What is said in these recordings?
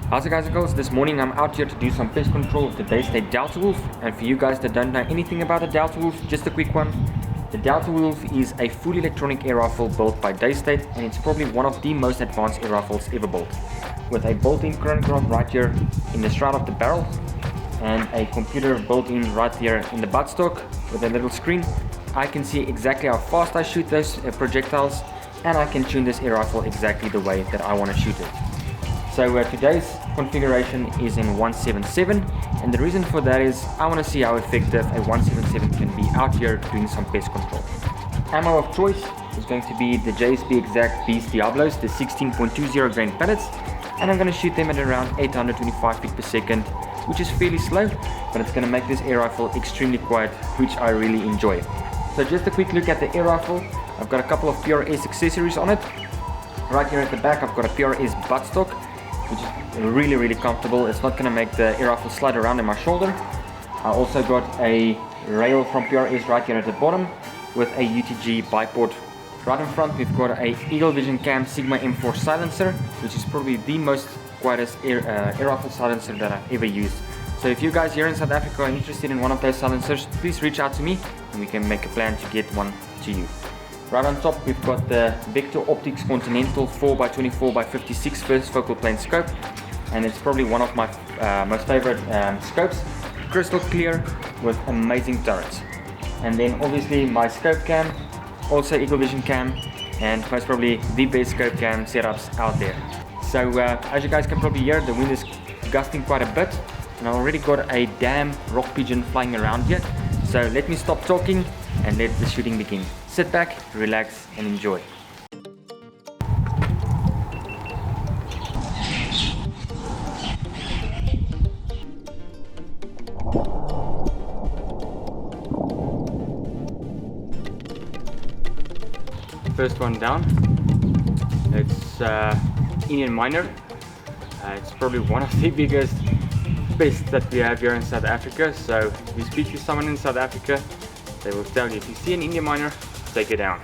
How's it guys and girls? This morning I'm out here to do some pest control of the Daystate Delta Wolf. And for you guys that don't know anything about the Delta Wolf, just a quick one. The Delta Wolf is a full electronic air rifle built by Daystate, and it's probably one of the most advanced air rifles ever built. With a built-in chronograph right here in the shroud of the barrel, and a computer built in right here in the buttstock with a little screen, I can see exactly how fast I shoot those projectiles, and I can tune this air rifle exactly the way that I want to shoot it. So today's configuration is in 177, and the reason for that is I want to see how effective a 177 can be out here doing some pest control. Ammo of choice is going to be the JSB EXTRA Beast Diabolos, the 16.20 grain pellets, and I'm going to shoot them at around 825 feet per second, which is fairly slow, but it's going to make this air rifle extremely quiet, which I really enjoy. So just a quick look at the air rifle. I've got a couple of PRS accessories on it. Right here at the back I've got a PRS buttstock, which is really comfortable. It's not going to make the air rifle slide around in my shoulder. I also got a rail from PRS right here at the bottom with a UTG bipod. Right in front we've got a Eaglevisioncam Sigma M4 silencer, which is probably the most quietest air rifle silencer that I've ever used. So if you guys here in South Africa are interested in one of those silencers, please reach out to me and we can make a plan to get one to you. Right on top we've got the VectorOptics Continental 4x24x56 first focal plane scope, and it's probably one of my most favorite scopes. Crystal clear with amazing turrets. And then obviously my scope cam, also Eaglevisioncam, and most probably the best scope cam setups out there. So as you guys can probably hear, the wind is gusting quite a bit, and I already got a damn rock pigeon flying around here. So let me stop talking and let the shooting begin. Sit back, relax and enjoy. First one down. It's Indian miner. It's probably one of the biggest pests that we have here in South Africa. So if you speak to someone in South Africa, they will tell you if you see an Indian miner, take it down.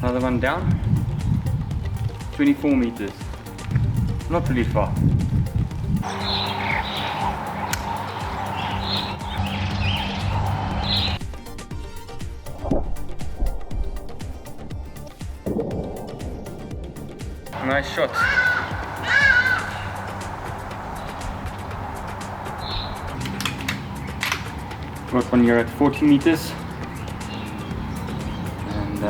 Another one down, 24 meters, not really far. Nice shot. Got one here at 40 meters, and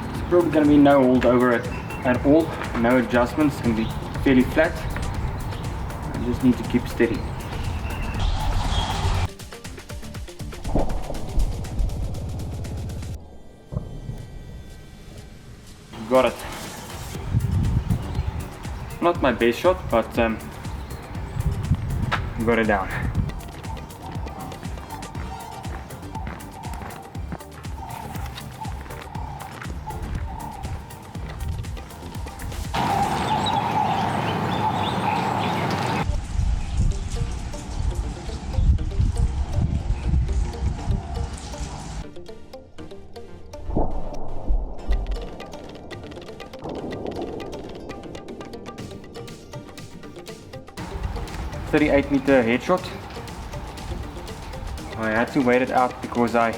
it's probably going to be no hold over it at all, no adjustments, it's going to be fairly flat. I just need to keep steady. Got it. Not my best shot, but got it down. .38-meter headshot. I had to wait it out because I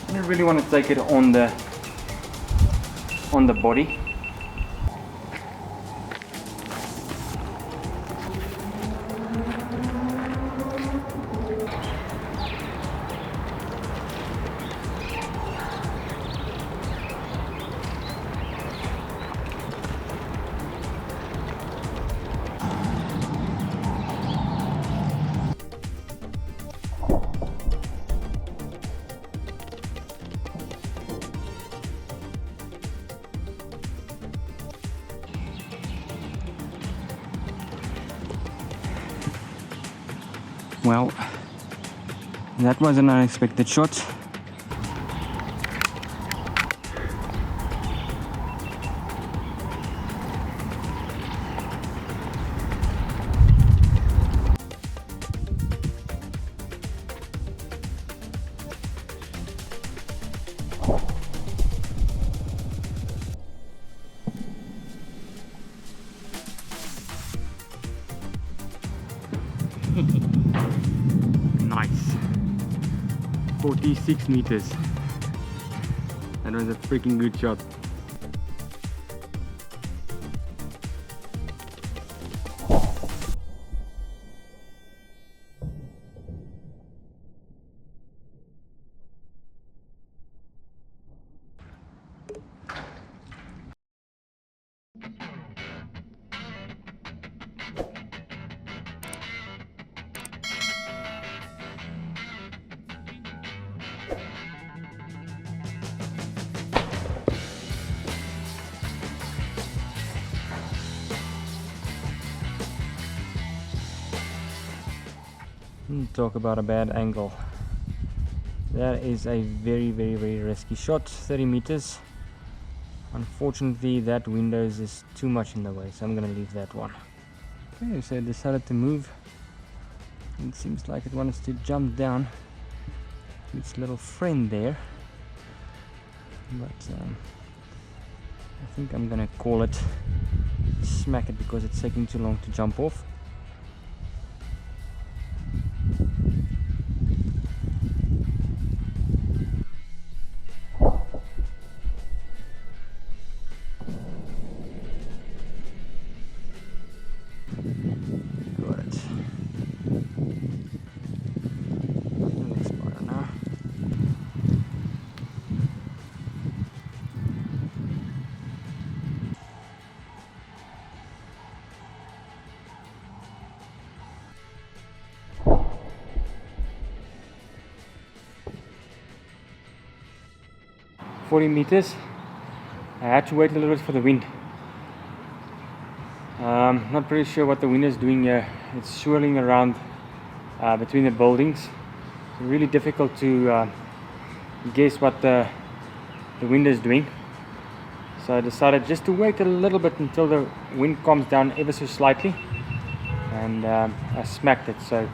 didn't really want to take it on the body. Well, that was an unexpected shot. 46 meters. That was a freaking good shot. Talk about a bad angle. That is a very risky shot. 30 meters. Unfortunately that windows is too much in the way, so I'm gonna leave that one. Okay, so I decided to move. It seems like it wants to jump down to its little friend there, but I think I'm gonna call it, smack it, because it's taking too long to jump off. $40 meters. I had to wait a little bit for the wind. Not pretty sure what the wind is doing here. It's swirling around between the buildings. It's really difficult to guess what the wind is doing. So I decided just to wait a little bit until the wind calms down ever so slightly, and I smacked it. So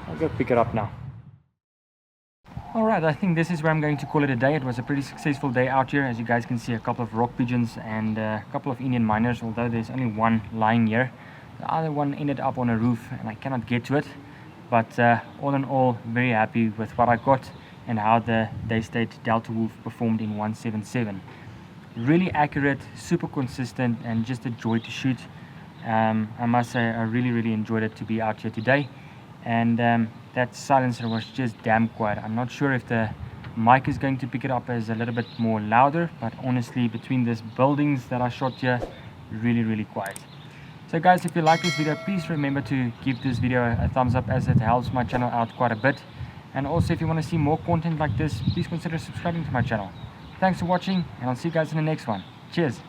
I'll go pick it up now. Alright, I think this is where I'm going to call it a day. It was a pretty successful day out here. As you guys can see, a couple of rock pigeons and a couple of Indian miners, although there's only one lying here. The other one ended up on a roof and I cannot get to it. But all in all, very happy with what I got and how the Daystate Delta Wolf performed in 177. Really accurate, super consistent, and just a joy to shoot. I must say I really enjoyed it to be out here today. And that silencer was just damn quiet. I'm not sure if the mic is going to pick it up as a little bit more louder, but honestly, between these buildings that I shot here, really quiet. So guys, if you like this video, please remember to give this video a thumbs up, as it helps my channel out quite a bit. And also, if you want to see more content like this, please consider subscribing to my channel. Thanks for watching, and I'll see you guys in the next one. Cheers.